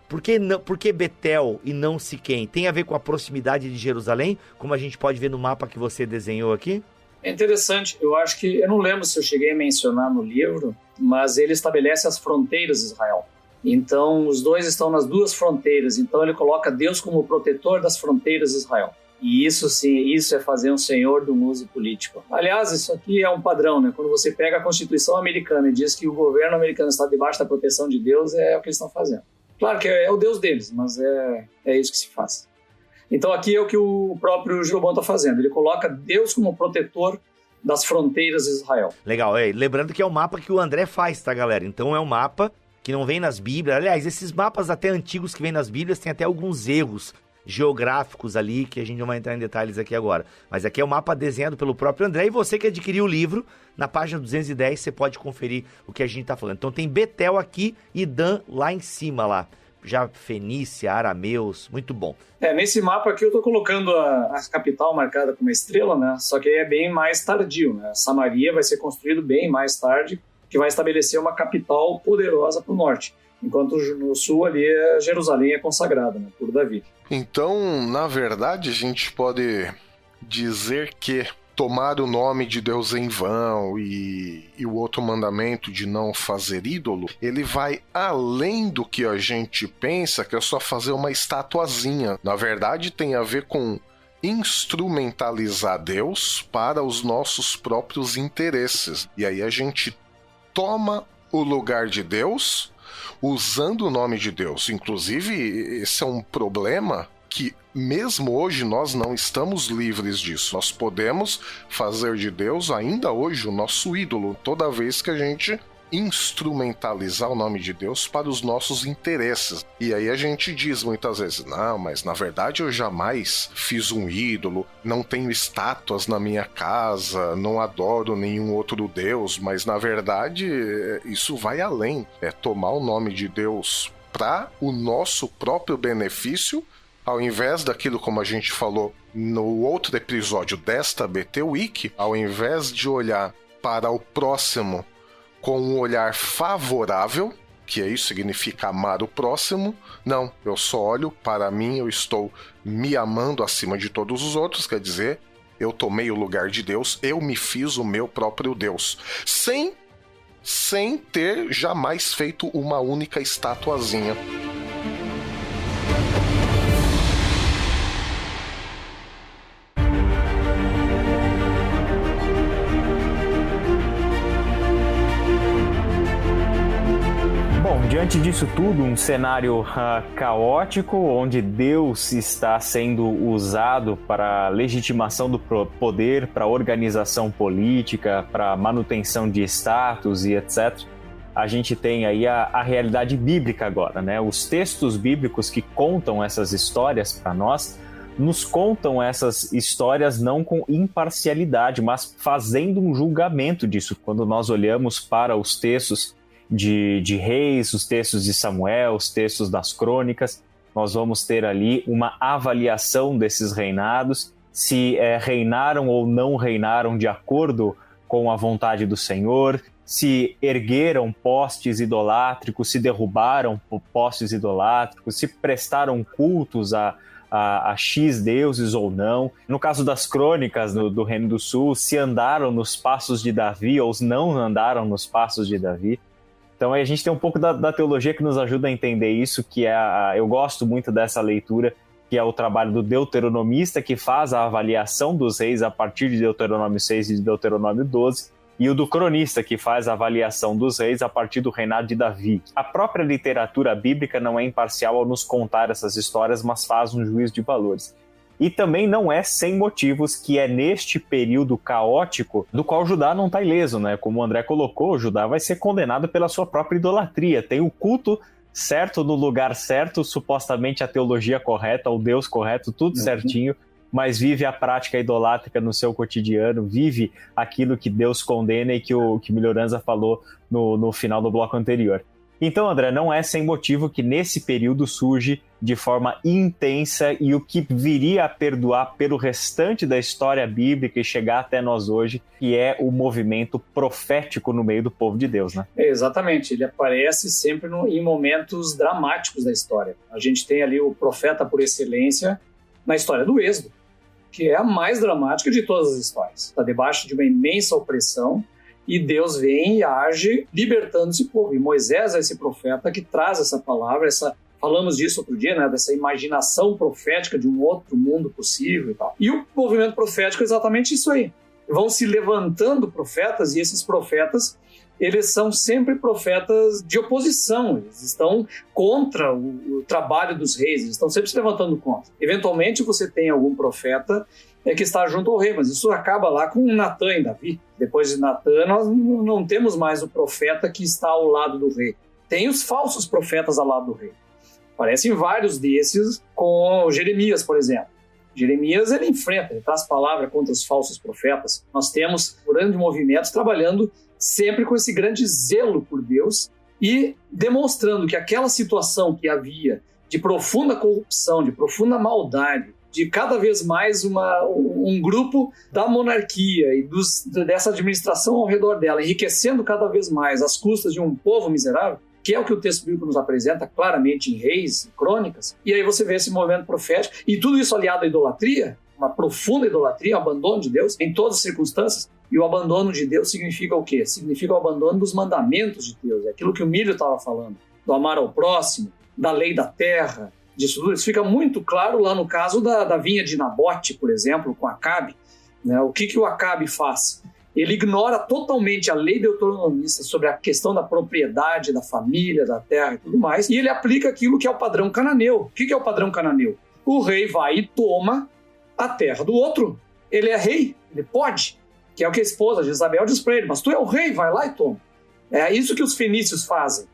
Por que Betel e não Siquém? Tem a ver com a proximidade de Jerusalém, como a gente pode ver no mapa que você desenhou aqui? É interessante, eu acho que, eu não lembro se eu cheguei a mencionar no livro, mas ele estabelece as fronteiras de Israel. Então, os dois estão nas duas fronteiras, então ele coloca Deus como protetor das fronteiras de Israel. E isso sim, isso é fazer um senhor do uso político. Aliás, isso aqui é um padrão, né? Quando você pega a Constituição americana e diz que o governo americano está debaixo da proteção de Deus, é o que eles estão fazendo. Claro que é o Deus deles, mas é isso que se faz. Então aqui é o que o próprio Jeroboão está fazendo. Ele coloca Deus como protetor das fronteiras de Israel. Legal, lembrando que é o mapa que o André faz, tá, galera? Então é um mapa que não vem nas Bíblias. Aliás, esses mapas até antigos que vêm nas Bíblias tem até alguns erros geográficos ali, que a gente não vai entrar em detalhes aqui agora. Mas aqui é o mapa desenhado pelo próprio André, e você que adquiriu o livro, na página 210 você pode conferir o que a gente tá falando. Então tem Betel aqui e Dan lá em cima, lá. Já Fenícia, Arameus, muito bom. Nesse mapa aqui eu tô colocando a capital marcada com uma estrela, né? Só que aí é bem mais tardio, né? Samaria vai ser construído bem mais tarde, que vai estabelecer uma capital poderosa para o norte. Enquanto no sul ali Jerusalém é consagrada, né, por Davi. Então, na verdade, a gente pode dizer que tomar o nome de Deus em vão e o outro mandamento de não fazer ídolo, ele vai além do que a gente pensa que é só fazer uma estatuazinha. Na verdade, tem a ver com instrumentalizar Deus para os nossos próprios interesses. E aí a gente toma o lugar de Deus usando o nome de Deus. Inclusive, esse é um problema que mesmo hoje nós não estamos livres disso. Nós podemos fazer de Deus ainda hoje o nosso ídolo, toda vez que a gente instrumentalizar o nome de Deus para os nossos interesses. E aí a gente diz muitas vezes, não, mas na verdade eu jamais fiz um ídolo, não tenho estátuas na minha casa, não adoro nenhum outro Deus, mas na verdade isso vai além. É tomar o nome de Deus para o nosso próprio benefício, ao invés daquilo como a gente falou no outro episódio desta BT Week, ao invés de olhar para o próximo com um olhar favorável, que isso significa amar o próximo, não, eu só olho para mim, eu estou me amando acima de todos os outros, quer dizer, eu tomei o lugar de Deus, eu me fiz o meu próprio Deus, sem ter jamais feito uma única estatuazinha. Diante disso tudo, um cenário caótico, onde Deus está sendo usado para legitimação do poder, para organização política, para manutenção de status e etc. A gente tem aí a realidade bíblica agora, né? Os textos bíblicos que contam essas histórias para nós, nos contam essas histórias não com imparcialidade, mas fazendo um julgamento disso. Quando nós olhamos para os textos de Reis, os textos de Samuel, os textos das Crônicas, nós vamos ter ali uma avaliação desses reinados, se reinaram ou não reinaram de acordo com a vontade do Senhor, se ergueram postes idolátricos, se derrubaram postes idolátricos, se prestaram cultos a X deuses ou não. No caso das Crônicas do Reino do Sul, se andaram nos passos de Davi ou não andaram nos passos de Davi. Então a gente tem um pouco da teologia que nos ajuda a entender isso, que eu gosto muito dessa leitura, que é o trabalho do deuteronomista, que faz a avaliação dos reis a partir de Deuteronômio 6 e de Deuteronômio 12, e o do cronista, que faz a avaliação dos reis a partir do reinado de Davi. A própria literatura bíblica não é imparcial ao nos contar essas histórias, mas faz um juízo de valores. E também não é sem motivos que é neste período caótico do qual Judá não está ileso, né? Como o André colocou, Judá vai ser condenado pela sua própria idolatria. Tem o culto certo no lugar certo, supostamente a teologia correta, o Deus correto, tudo certinho, mas vive a prática idolátrica no seu cotidiano, vive aquilo que Deus condena e que o Melhoranza falou no final do bloco anterior. Então, André, não é sem motivo que nesse período surge de forma intensa e o que viria a perdurar pelo restante da história bíblica e chegar até nós hoje, que é o movimento profético no meio do povo de Deus, né? Exatamente, ele aparece sempre em momentos dramáticos da história. A gente tem ali o profeta por excelência na história do Êxodo, que é a mais dramática de todas as histórias. Está debaixo de uma imensa opressão, e Deus vem e age libertando esse povo. E Moisés é esse profeta que traz essa palavra, falamos disso outro dia, né, dessa imaginação profética de um outro mundo possível e tal. E o movimento profético é exatamente isso aí. Vão se levantando profetas, e esses profetas eles são sempre profetas de oposição, eles estão contra o trabalho dos reis, eles estão sempre se levantando contra. Eventualmente você tem algum profeta que está junto ao rei, mas isso acaba lá com Natã e Davi. Depois de Natã, nós não temos mais o profeta que está ao lado do rei. Tem os falsos profetas ao lado do rei. Aparecem vários desses com Jeremias, por exemplo. Jeremias, ele enfrenta, ele traz palavra contra os falsos profetas. Nós temos grandes movimentos trabalhando sempre com esse grande zelo por Deus e demonstrando que aquela situação que havia de profunda corrupção, de profunda maldade, de cada vez mais um grupo da monarquia e dessa administração ao redor dela, enriquecendo cada vez mais às custas de um povo miserável, que é o que o texto bíblico nos apresenta claramente em Reis, em Crônicas, e aí você vê esse movimento profético, e tudo isso aliado à idolatria, uma profunda idolatria, o abandono de Deus, em todas as circunstâncias. E o abandono de Deus significa o quê? Significa o abandono dos mandamentos de Deus, é aquilo que o Milho estava falando, do amar ao próximo, da lei da terra, disso tudo. Isso fica muito claro lá no caso da vinha de Nabote, por exemplo, com Acabe. Né? O que o Acabe faz? Ele ignora totalmente a lei deuteronomista sobre a questão da propriedade, da família, da terra e tudo mais, e ele aplica aquilo que é o padrão cananeu. O que é o padrão cananeu? O rei vai e toma a terra do outro. Ele é rei, ele pode, que é o que a esposa de Isabel diz para ele, mas tu é o rei, vai lá e toma. É isso que os fenícios fazem.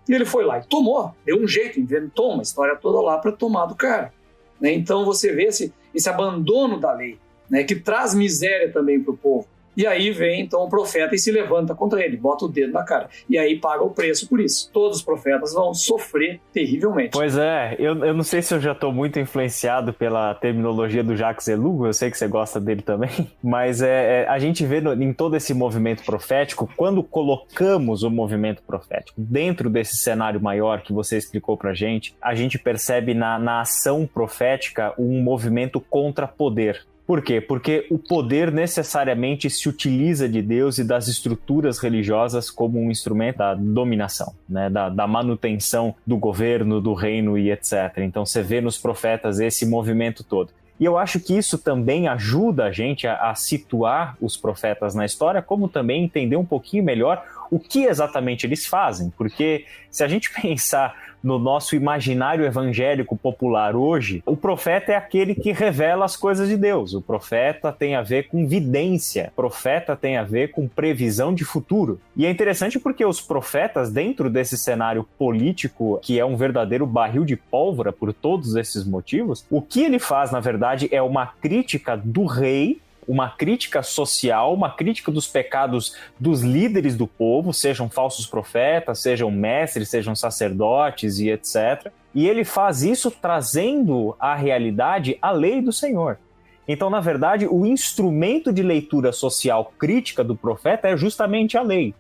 E ele foi lá e tomou, deu um jeito, inventou uma história toda lá para tomar do cara. Né? Então você vê esse abandono da lei, né? Que traz miséria também para o povo. E aí vem então o profeta e se levanta contra ele, bota o dedo na cara. E aí paga o preço por isso. Todos os profetas vão sofrer terrivelmente. Pois é, eu não sei se eu já estou muito influenciado pela terminologia do Jacques Ellul, eu sei que você gosta dele também, mas a gente vê em todo esse movimento profético, quando colocamos o movimento profético dentro desse cenário maior que você explicou pra gente, a gente percebe na ação profética um movimento contra poder. Por quê? Porque o poder necessariamente se utiliza de Deus e das estruturas religiosas como um instrumento da dominação, né? da manutenção do governo, do reino e etc. Então você vê nos profetas esse movimento todo. E eu acho que isso também ajuda a gente a situar os profetas na história, como também entender um pouquinho melhor o que exatamente eles fazem. Porque se a gente pensar no nosso imaginário evangélico popular hoje, o profeta é aquele que revela as coisas de Deus. O profeta tem a ver com vidência. O profeta tem a ver com previsão de futuro. E é interessante porque os profetas, dentro desse cenário político, que é um verdadeiro barril de pólvora por todos esses motivos, o que ele faz, na verdade, é uma crítica do rei, uma crítica social, uma crítica dos pecados dos líderes do povo, sejam falsos profetas, sejam mestres, sejam sacerdotes e etc. E ele faz isso trazendo à realidade a lei do Senhor. Então, na verdade, o instrumento de leitura social crítica do profeta é justamente a lei.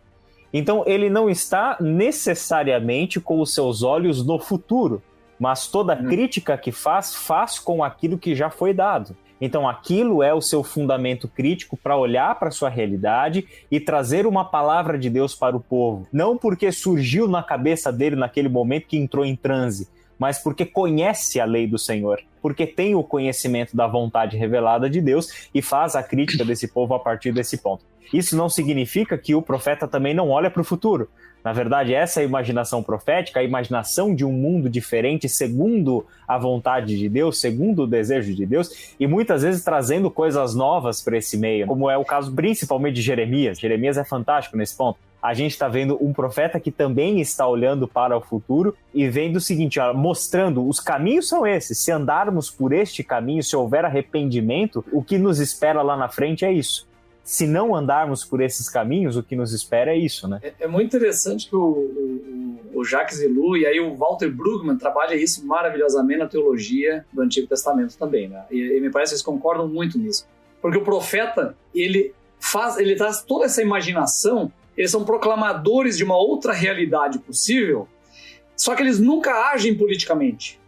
Então, ele não está necessariamente com os seus olhos no futuro, mas toda crítica que faz com aquilo que já foi dado. Então aquilo é o seu fundamento crítico para olhar para a sua realidade e trazer uma palavra de Deus para o povo. Não porque surgiu na cabeça dele naquele momento que entrou em transe, mas porque conhece a lei do Senhor, porque tem o conhecimento da vontade revelada de Deus e faz a crítica desse povo a partir desse ponto. Isso não significa que o profeta também não olha para o futuro. Na verdade, essa é a imaginação profética, a imaginação de um mundo diferente segundo a vontade de Deus, segundo o desejo de Deus, e muitas vezes trazendo coisas novas para esse meio, como é o caso principalmente de Jeremias. Jeremias é fantástico nesse ponto. A gente está vendo um profeta que também está olhando para o futuro e vendo o seguinte, mostrando os caminhos são esses. Se andarmos por este caminho, se houver arrependimento, o que nos espera lá na frente é isso. Se não andarmos por esses caminhos, o que nos espera é isso, né? É muito interessante que o Jacques Ellul e aí o Walter Brueggemann trabalham isso maravilhosamente na teologia do Antigo Testamento também, né? E me parece que eles concordam muito nisso. Porque o profeta, ele traz toda essa imaginação, eles são proclamadores de uma outra realidade possível, só que eles nunca agem politicamente.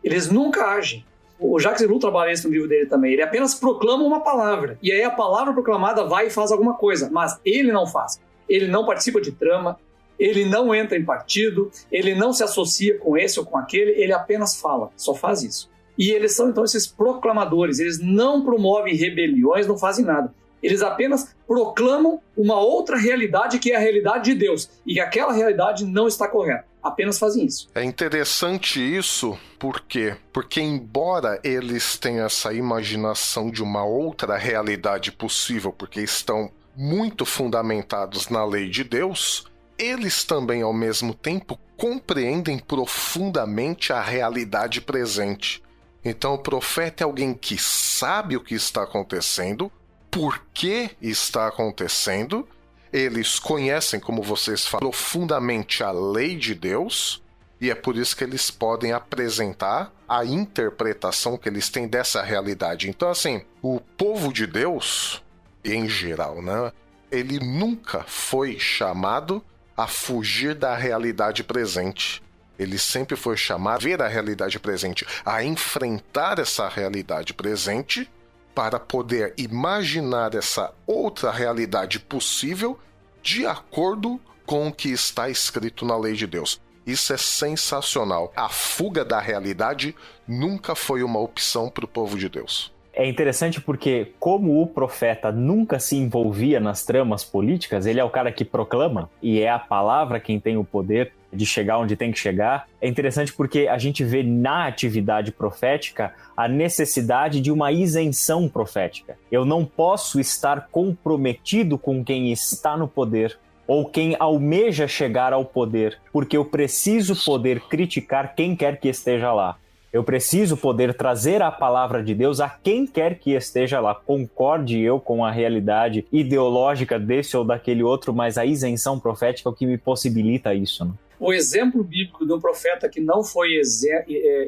Eles nunca agem. O Jacques Ellul trabalha isso no livro dele também. Ele apenas proclama uma palavra. E aí a palavra proclamada vai e faz alguma coisa. Mas ele não faz. Ele não participa de trama. Ele não entra em partido. Ele não se associa com esse ou com aquele. Ele apenas fala. Só faz isso. E eles são, então, esses proclamadores. Eles não promovem rebeliões, não fazem nada. Eles apenas proclamam uma outra realidade que é a realidade de Deus. E aquela realidade não está correta. Apenas fazem isso. É interessante isso, por quê? Porque embora eles tenham essa imaginação de uma outra realidade possível, porque estão muito fundamentados na lei de Deus, eles também, ao mesmo tempo, compreendem profundamente a realidade presente. Então, o profeta é alguém que sabe o que está acontecendo, por que está acontecendo. Eles conhecem, como vocês falam, profundamente a lei de Deus, e é por isso que eles podem apresentar a interpretação que eles têm dessa realidade. Então, assim, o povo de Deus, em geral, né, ele nunca foi chamado a fugir da realidade presente. Ele sempre foi chamado a ver a realidade presente, a enfrentar essa realidade presente para poder imaginar essa outra realidade possível de acordo com o que está escrito na lei de Deus. Isso é sensacional. A fuga da realidade nunca foi uma opção para o povo de Deus. É interessante porque, como o profeta nunca se envolvia nas tramas políticas, ele é o cara que proclama, e é a palavra quem tem o poder de chegar onde tem que chegar. É interessante porque a gente vê na atividade profética a necessidade de uma isenção profética. Eu não posso estar comprometido com quem está no poder ou quem almeja chegar ao poder, porque eu preciso poder criticar quem quer que esteja lá. Eu preciso poder trazer a palavra de Deus a quem quer que esteja lá. Concorde eu com a realidade ideológica desse ou daquele outro, mas a isenção profética é o que me possibilita isso, né? O exemplo bíblico de um profeta que não foi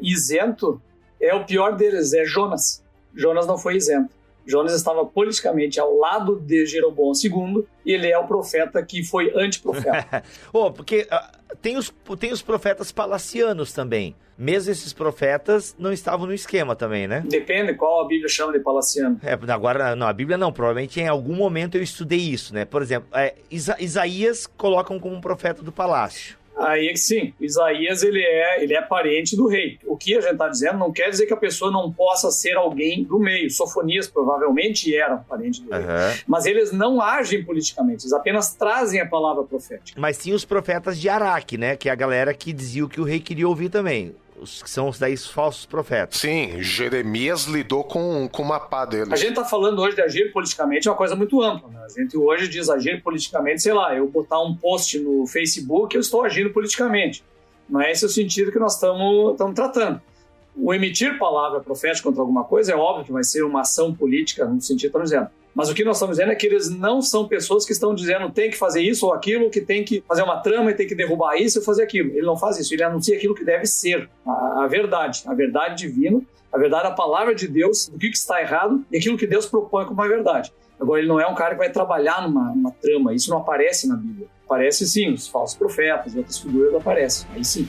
isento é o pior deles, é Jonas. Jonas não foi isento. Jonas estava politicamente ao lado de Jeroboão II e ele é o profeta que foi antiprofeta. Porque tem os profetas palacianos também. Mesmo esses profetas não estavam no esquema também, né? Depende qual a Bíblia chama de palaciano. Agora, não, a Bíblia não. Provavelmente em algum momento eu estudei isso, né? Por exemplo, Isaías colocam como um profeta do palácio. Aí sim, Isaías ele é parente do rei. O que a gente está dizendo não quer dizer que a pessoa não possa ser alguém do meio. Sofonias provavelmente era parente do rei. Mas eles não agem politicamente, eles apenas trazem a palavra profética. Mas tinha os profetas de Araque, né? Que é a galera que dizia o que o rei queria ouvir também. Os que são os 10 falsos profetas. Sim, Jeremias lidou com uma pá deles. A gente está falando hoje de agir politicamente, é uma coisa muito ampla, né? A gente hoje diz agir politicamente, sei lá, eu botar um post no Facebook, eu estou agindo politicamente. Não é esse o sentido que nós estamos tratando. O emitir palavra profética contra alguma coisa é óbvio que vai ser uma ação política, no sentido que estamos dizendo. Mas o que nós estamos dizendo é que eles não são pessoas que estão dizendo tem que fazer isso ou aquilo, que tem que fazer uma trama e tem que derrubar isso ou fazer aquilo. Ele não faz isso, ele anuncia aquilo que deve ser, a verdade divina, a verdade, a palavra de Deus, o que está errado e aquilo que Deus propõe como uma verdade. Agora, ele não é um cara que vai trabalhar numa trama, isso não aparece na Bíblia. Aparece sim, os falsos profetas, outras figuras aparecem, aí sim.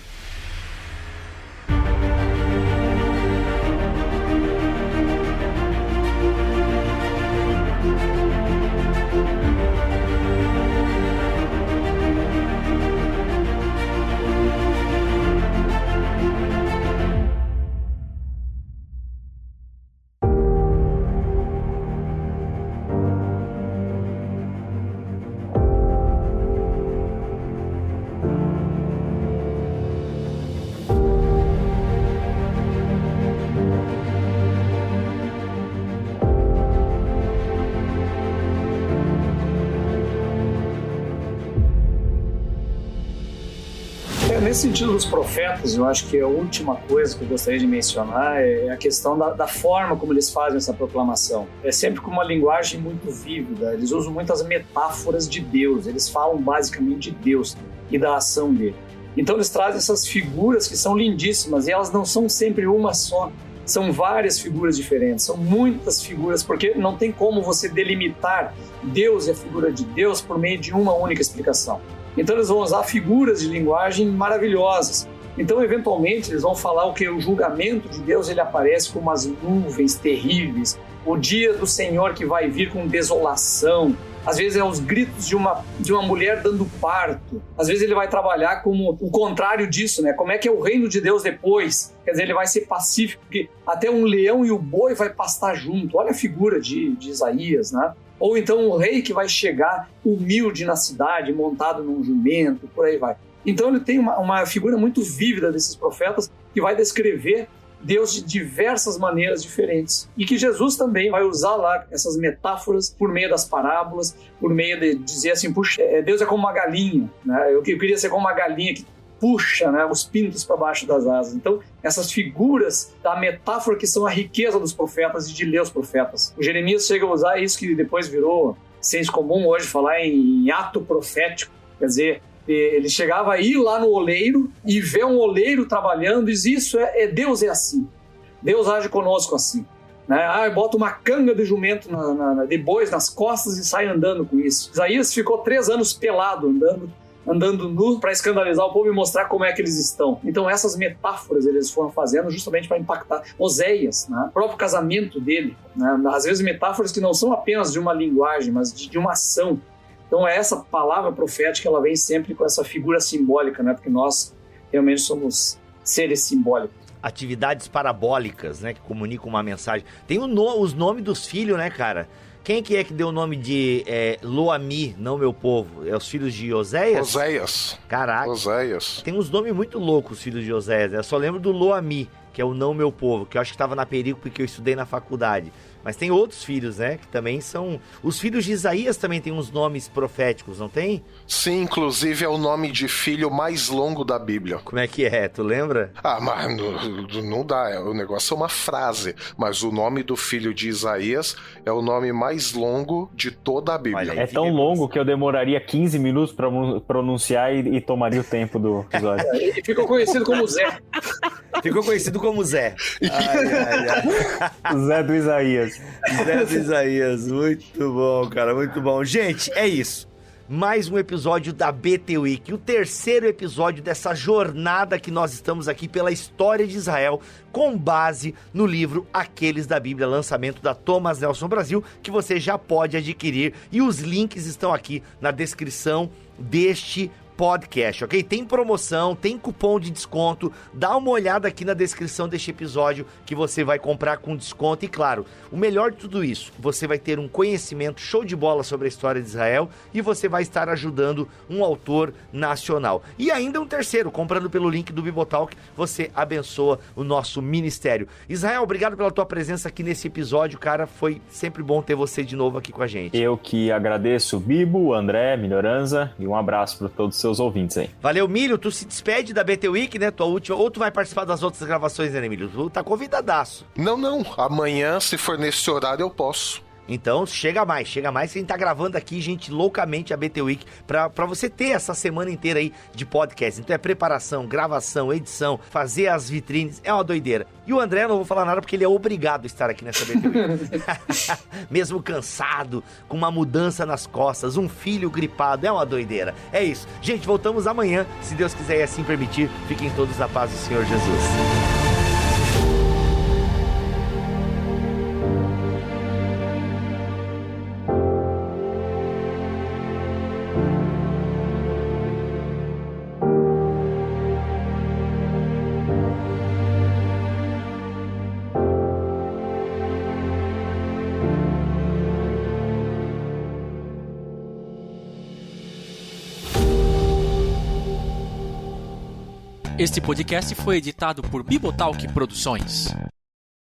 Nesse sentido dos profetas, eu acho que a última coisa que eu gostaria de mencionar é a questão da forma como eles fazem essa proclamação. É sempre com uma linguagem muito vívida, eles usam muitas metáforas de Deus, eles falam basicamente de Deus e da ação dele. Então eles trazem essas figuras que são lindíssimas e elas não são sempre uma só, são várias figuras diferentes, são muitas figuras, porque não tem como você delimitar Deus e a figura de Deus por meio de uma única explicação. Então eles vão usar figuras de linguagem maravilhosas. Então, eventualmente, eles vão falar o que o julgamento de Deus ele aparece com umas nuvens terríveis, o dia do Senhor que vai vir com desolação. Às vezes é os gritos de uma mulher dando parto. Às vezes ele vai trabalhar como o contrário disso, né? Como é que é o reino de Deus depois? Quer dizer, ele vai ser pacífico, porque até um leão e o boi vai pastar junto. Olha a figura de Isaías, né? Ou então um rei que vai chegar humilde na cidade, montado num jumento, por aí vai. Então ele tem uma figura muito vívida desses profetas que vai descrever Deus de diversas maneiras diferentes. E que Jesus também vai usar lá essas metáforas por meio das parábolas, por meio de dizer assim, puxa, Deus é como uma galinha, né? Eu queria ser como uma galinha que puxa, né, os pintos para baixo das asas. Então, essas figuras da metáfora que são a riqueza dos profetas e de ler os profetas. O Jeremias chega a usar isso que depois virou senso comum hoje, falar em ato profético. Quer dizer, ele chegava a ir lá no oleiro e ver um oleiro trabalhando e diz, isso Deus é assim. Deus age conosco assim. Né? Bota uma canga de jumento de bois nas costas e sai andando com isso. Isaías ficou 3 anos pelado, andando nu para escandalizar o povo e mostrar como é que eles estão. Então essas metáforas eles foram fazendo justamente para impactar Oséias, né? O próprio casamento dele, né? Às vezes metáforas que não são apenas de uma linguagem, mas de uma ação. Então essa palavra profética ela vem sempre com essa figura simbólica, né? Porque nós realmente somos seres simbólicos. Atividades parabólicas, né? Que comunicam uma mensagem. Tem os nomes dos filhos, né, cara? Quem que é que deu o nome de Lo-Ami, não meu povo? É os filhos de Oséias? Oséias. Caraca. Oséias. Tem uns nomes muito loucos, os filhos de Oséias. Eu só lembro do Lo-Ami, que é o não meu povo, que eu acho que estava na perícope que eu estudei na faculdade. Mas tem outros filhos, né? Que também são... Os filhos de Isaías também têm uns nomes proféticos, não tem? Sim, inclusive é o nome de filho mais longo da Bíblia. Como é que é? Tu lembra? Ah, mas não dá. O negócio é uma frase. Mas o nome do filho de Isaías é o nome mais longo de toda a Bíblia. É tão longo que eu demoraria 15 minutos para pronunciar e tomaria o tempo do episódio. Ele ficou conhecido como Zé. Ficou conhecido como Zé. Zé do Isaías. Zé do Isaías, muito bom, cara, muito bom. Gente, é isso. Mais um episódio da BT Week, o terceiro episódio dessa jornada que nós estamos aqui pela história de Israel, com base no livro Aqueles da Bíblia, lançamento da Thomas Nelson Brasil, que você já pode adquirir e os links estão aqui na descrição deste podcast, ok? Tem promoção, tem cupom de desconto, dá uma olhada aqui na descrição deste episódio que você vai comprar com desconto e claro, o melhor de tudo isso, você vai ter um conhecimento show de bola sobre a história de Israel e você vai estar ajudando um autor nacional. E ainda um terceiro, comprando pelo link do Bibotalk, você abençoa o nosso ministério. Israel, obrigado pela tua presença aqui nesse episódio, cara, foi sempre bom ter você de novo aqui com a gente. Eu que agradeço o Bibo, o André, Melhoranza e um abraço para todos os seus ouvintes aí. Valeu, Milho, tu se despede da BT Week, né, tua última, ou tu vai participar das outras gravações, né, Milho? Tu tá convidadaço. Não, amanhã, se for nesse horário, eu posso. Então, chega mais, que a gente tá gravando aqui, gente, loucamente a BT Week, pra você ter essa semana inteira aí de podcast. Então é preparação, gravação, edição, fazer as vitrines, é uma doideira. E o André, não vou falar nada porque ele é obrigado a estar aqui nessa BT Week. Mesmo cansado, com uma mudança nas costas, um filho gripado, é uma doideira. É isso. Gente, voltamos amanhã, se Deus quiser e assim permitir. Fiquem todos na paz do Senhor Jesus. Este podcast foi editado por Bibotalk Produções.